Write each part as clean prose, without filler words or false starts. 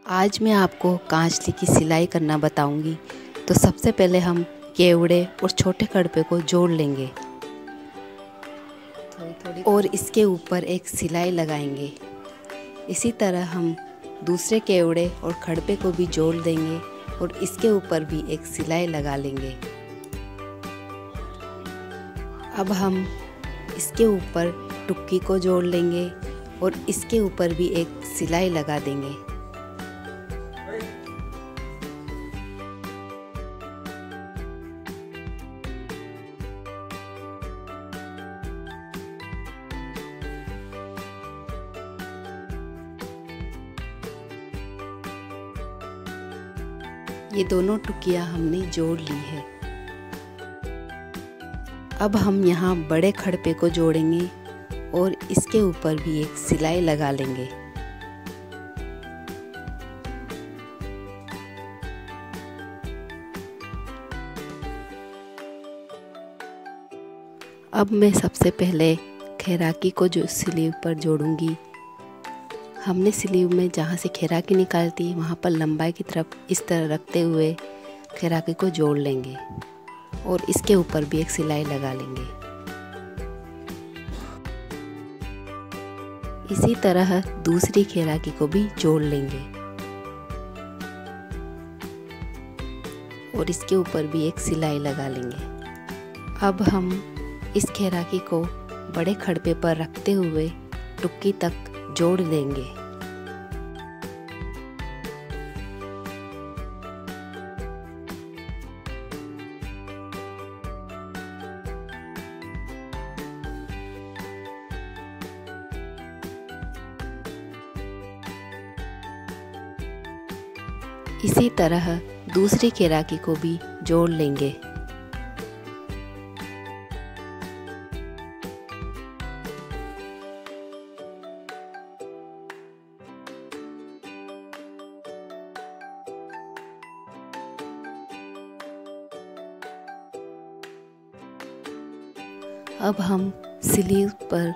आज मैं आपको कांचली की सिलाई करना बताऊंगी। तो सबसे पहले हम केवड़े और छोटे खड़पे को जोड़ लेंगे और इसके ऊपर एक सिलाई लगाएंगे। इसी तरह हम दूसरे केवड़े और खड़पे को भी जोड़ देंगे और इसके ऊपर भी एक सिलाई लगा लेंगे। अब हम इसके ऊपर टुक्की को जोड़ लेंगे और इसके ऊपर भी एक सिलाई लगा देंगे। ये दोनों टुकियाँ हमने जोड़ ली है। अब हम यहाँ बड़े खड़पे को जोड़ेंगे और इसके ऊपर भी एक सिलाई लगा लेंगे। अब मैं सबसे पहले खैराकी को जो स्लीव पर जोड़ूंगी। हमने स्लीव में जहाँ से खैराकी निकालती वहाँ पर लंबाई की तरफ इस तरह रखते हुए खैराकी को जोड़ लेंगे और इसके ऊपर भी एक सिलाई लगा लेंगे। इसी तरह दूसरी खैराकी को भी जोड़ लेंगे और इसके ऊपर भी एक सिलाई लगा लेंगे। अब हम इस खैराकी को बड़े खड़पे पर रखते हुए टुक्की तक जोड़ देंगे। इसी तरह दूसरी खैराकी को भी जोड़ लेंगे। अब हम स्लीव पर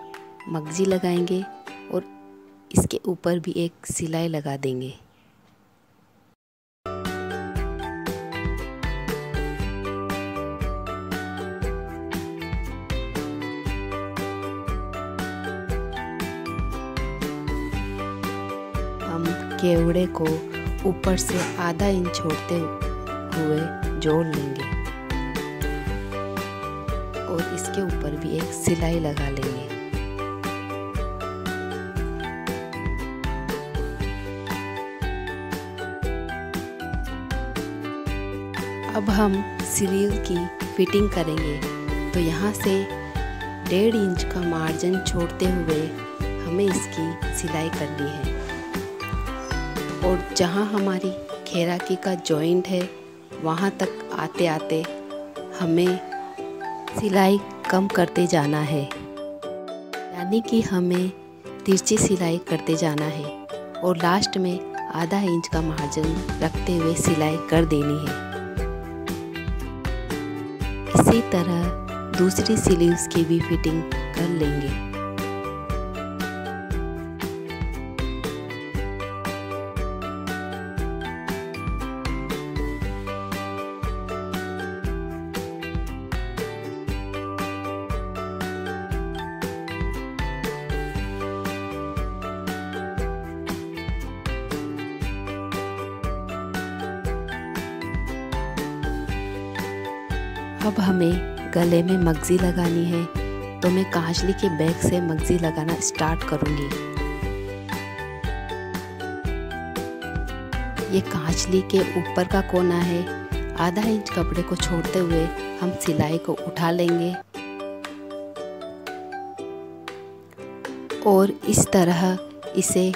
मगजी लगाएंगे और इसके ऊपर भी एक सिलाई लगा देंगे। हम केवड़े को ऊपर से आधा इंच छोड़ते हुए जोड़ लेंगे और इसके ऊपर भी एक सिलाई लगा लेंगे। अब हम स्लीव की फिटिंग करेंगे। तो यहाँ से 1.5 इंच का मार्जिन छोड़ते हुए हमें इसकी सिलाई करनी है और जहाँ हमारी खैराकी का जॉइंट है वहाँ तक आते आते हमें सिलाई कम करते जाना है, यानी कि हमें तिरछी सिलाई करते जाना है और लास्ट में आधा इंच का मार्जिन रखते हुए सिलाई कर देनी है। इसी तरह दूसरी स्लीव्स की भी फिटिंग कर लेंगे। अब हमें गले में मगजी लगानी है। तो मैं कांचली के बैक से मगजी लगाना स्टार्ट करूंगी। ये कांचली के ऊपर का कोना है। आधा इंच कपड़े को छोड़ते हुए हम सिलाई को उठा लेंगे और इस तरह इसे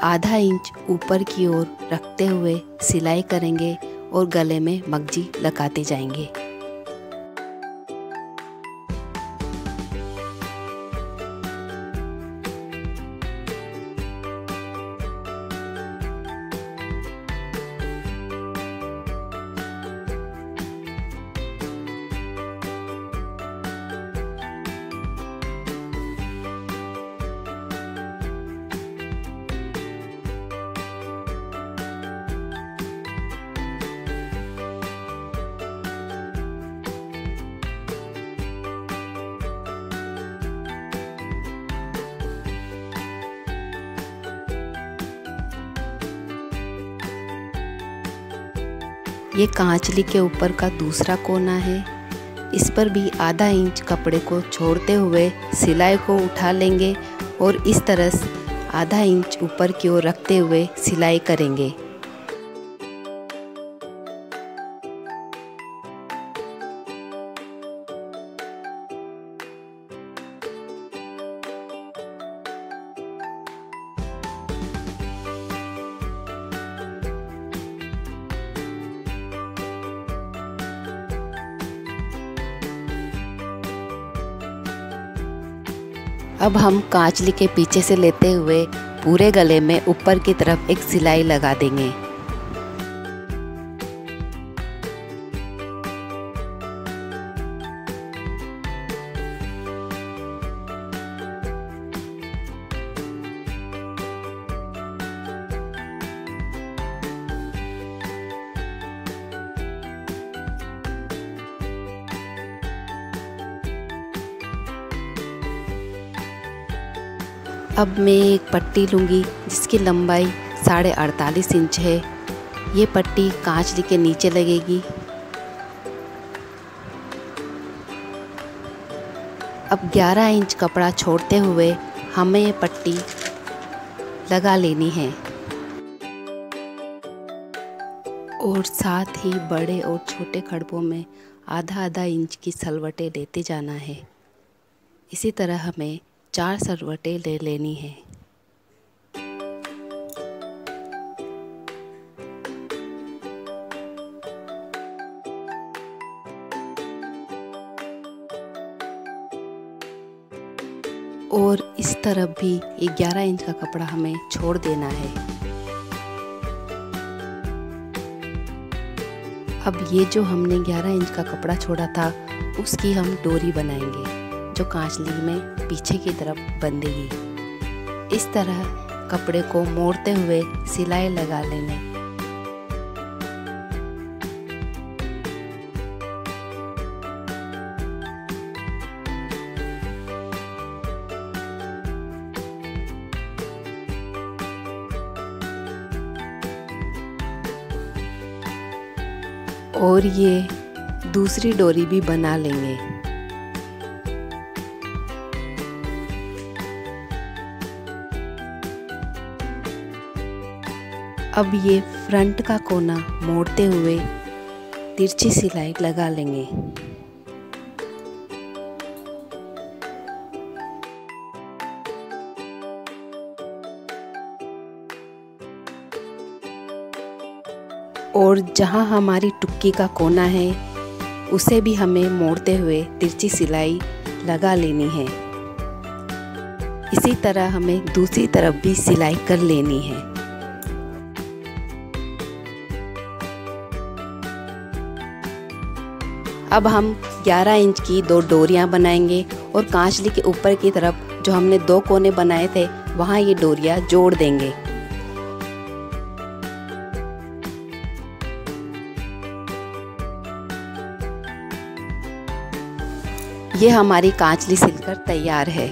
आधा इंच ऊपर की ओर रखते हुए सिलाई करेंगे और गले में मगजी लगाते जाएंगे। ये कांचली के ऊपर का दूसरा कोना है। इस पर भी आधा इंच कपड़े को छोड़ते हुए सिलाई को उठा लेंगे और इस तरह आधा इंच ऊपर की ओर रखते हुए सिलाई करेंगे। अब हम कांचली के पीछे से लेते हुए पूरे गले में ऊपर की तरफ एक सिलाई लगा देंगे। अब मैं एक पट्टी लूँगी जिसकी लंबाई 48.5 इंच है। ये पट्टी कांचली के नीचे लगेगी। अब 11 इंच कपड़ा छोड़ते हुए हमें ये पट्टी लगा लेनी है और साथ ही बड़े और छोटे खड़पों में आधा आधा इंच की सलवटें लेते जाना है। इसी तरह हमें 4 सलवटें ले लेनी है। और इस तरफ भी ये 11 इंच का कपड़ा हमें छोड़ देना है। अब ये जो हमने 11 इंच का कपड़ा छोड़ा था उसकी हम डोरी बनाएंगे जो कांचली में पीछे की तरफ बंधेगी। इस तरह कपड़े को मोड़ते हुए सिलाई लगा लेने। और ये दूसरी डोरी भी बना लेंगे। अब ये फ्रंट का कोना मोड़ते हुए तिरछी सिलाई लगा लेंगे। और जहाँ हमारी टुक्की का कोना है उसे भी हमें मोड़ते हुए तिरछी सिलाई लगा लेनी है। इसी तरह हमें दूसरी तरफ भी सिलाई कर लेनी है। अब हम 11 इंच की 2 डोरियां बनाएंगे और कांचली के ऊपर की तरफ जो हमने 2 कोने बनाए थे वहाँ ये डोरियां जोड़ देंगे। ये हमारी कांचली सिलकर तैयार है।